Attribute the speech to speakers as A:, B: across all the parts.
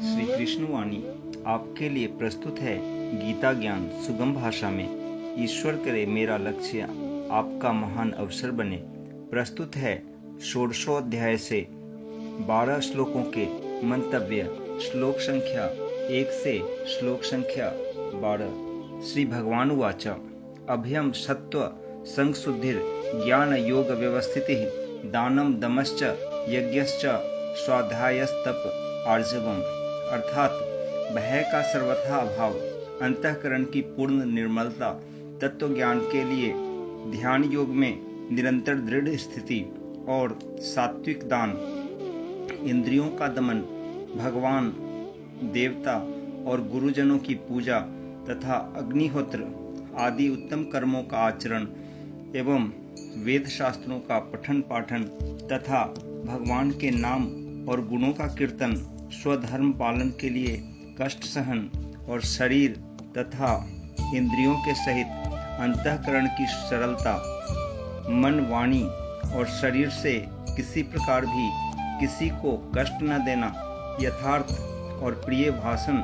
A: श्री कृष्ण वाणी आपके लिए प्रस्तुत है गीता ज्ञान सुगम भाषा में। ईश्वर करे मेरा लक्ष्य आपका महान अवसर बने। प्रस्तुत है षोडशोध्याय से 12 श्लोकों के मंतव्य। श्लोक संख्या 1 से श्लोक संख्या 12। श्री भगवान उवाच अभयम सत्व संसुद्धिर ज्ञान योग व्यवस्थितिः दानम दमश्च यज्ञश्च स्वाध्यायस्तप आर्जवम। अर्थात भय का सर्वथा अभाव, अंतःकरण की पूर्ण निर्मलता, तत्व ज्ञान के लिए ध्यान योग में निरंतर दृढ़ स्थिति और सात्विक दान, इंद्रियों का दमन, भगवान, देवता और गुरुजनों की पूजा तथा अग्निहोत्र आदि उत्तम कर्मों का आचरण एवं वेद शास्त्रों का पठन पाठन तथा भगवान के नाम और गुणों का कीर्तन, स्वधर्म पालन के लिए कष्ट सहन और शरीर तथा इंद्रियों के सहित अंतःकरण की सरलता, मन, वाणी और शरीर से किसी प्रकार भी किसी को कष्ट न देना, यथार्थ और प्रिय भाषण,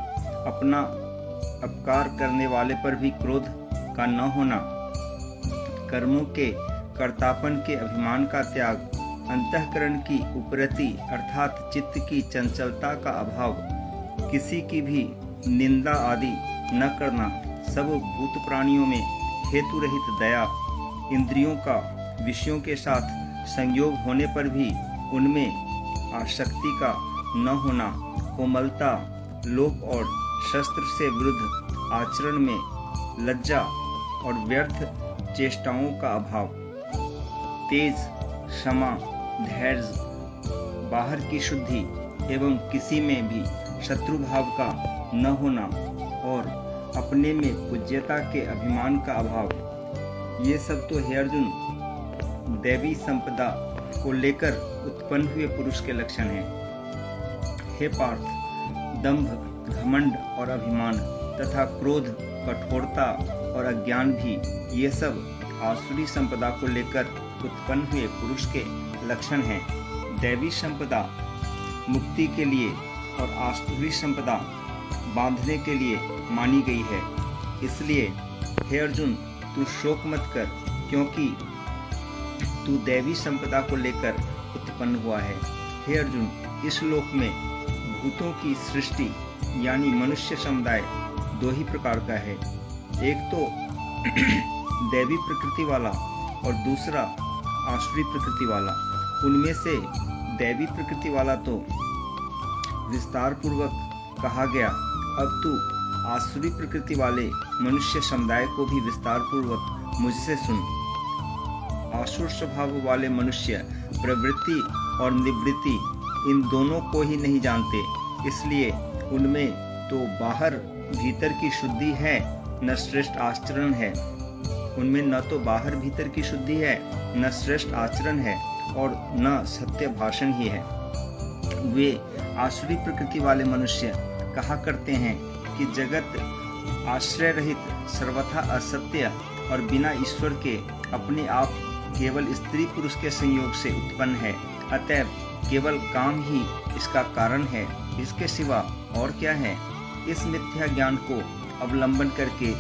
A: अपना अपकार करने वाले पर भी क्रोध का न होना, कर्मों के कर्तापन के अभिमान का त्याग, अंतःकरण की उपरति अर्थात चित्त की चंचलता का अभाव, किसी की भी निंदा आदि न करना, सब भूत प्राणियों में हेतु रहित दया, इंद्रियों का विषयों के साथ संयोग होने पर भी उनमें आसक्ति का न होना, कोमलता, लोभ और शस्त्र से विरुद्ध आचरण में लज्जा और व्यर्थ चेष्टाओं का अभाव, तेज, क्षमा, धैर्य, बाहर की शुद्धि एवं किसी में भी शत्रु भाव का न होना और अपने में पूज्यता के अभिमान का अभाव, ये सब तो हे अर्जुन दैवी संपदा को लेकर उत्पन्न हुए पुरुष के लक्षण हैं। हे पार्थ, दंभ, घमंड और अभिमान तथा क्रोध, कठोरता और अज्ञान भी ये सब आसुरी संपदा को लेकर उत्पन्न हुए पुरुष के लक्षण हैं। दैवी संपदा मुक्ति के लिए और आसुरी संपदा बांधने के लिए मानी गई है। इसलिए हे अर्जुन, तू शोक मत कर, क्योंकि तू दैवी संपदा को लेकर उत्पन्न हुआ है। हे अर्जुन, इस लोक में भूतों की सृष्टि यानी मनुष्य समुदाय दो ही प्रकार का है, एक तो दैवी प्रकृति वाला और दूसरा आसुरी प्रकृति वाला। उनमें से दैवी प्रकृति वाला तो विस्तार पूर्वक कहा गया, अब तू आसुरी प्रकृति वाले मनुष्य समुदाय को भी विस्तार पूर्वक मुझसे सुन। आसुर स्वभाव वाले मनुष्य प्रवृत्ति और निवृत्ति इन दोनों को ही नहीं जानते, इसलिए उनमें तो बाहर भीतर की शुद्धि है न श्रेष्ठ आचरण है। उनमें न तो बाहर भीतर की शुद्धि है, न श्रेष्ठ आचरण है और न सत्य भाषण ही है। वे आसुरी प्रकृति वाले मनुष्य कहा करते हैं कि जगत आश्रय रहित, सर्वथा असत्य और बिना ईश्वर के अपने आप केवल स्त्री पुरुष के संयोग से उत्पन्न है, अतएव केवल काम ही इसका कारण है, इसके सिवा और क्या है। इस मिथ्या ज्ञान को अवलंबन करके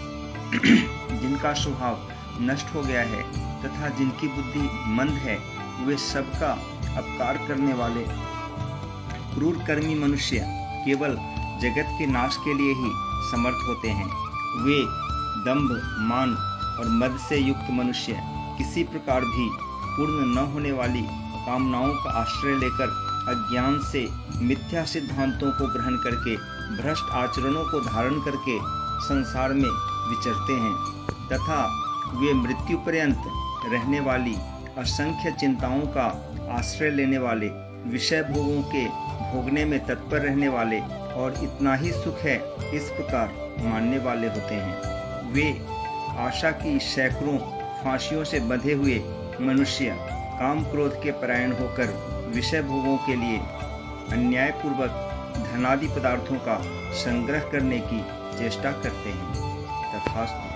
A: जिनका स्वभाव नष्ट हो गया है तथा जिनकी बुद्धि मंद है, वे सबका अपकार करने वाले क्रूर कर्मी मनुष्य केवल जगत के नाश के लिए ही समर्थ होते हैं। वे दंभ, मान और मद से युक्त मनुष्य किसी प्रकार भी पूर्ण न होने वाली कामनाओं का आश्रय लेकर अज्ञान से मिथ्या सिद्धांतों को ग्रहण करके भ्रष्ट आचरणों को धारण करके संसार में विचरते हैं तथा वे मृत्यु पर्यंत रहने वाली असंख्य चिंताओं का आश्रय लेने वाले, विषय भोगों के भोगने में तत्पर रहने वाले और इतना ही सुख है इस प्रकार मानने वाले होते हैं। वे आशा की सैकड़ों फांसियों से बंधे हुए मनुष्य काम क्रोध के परायण होकर विषय भोगों के लिए अन्यायपूर्वक धनादि पदार्थों का संग्रह करने की चेष्टा करते हैं। तथास्तु।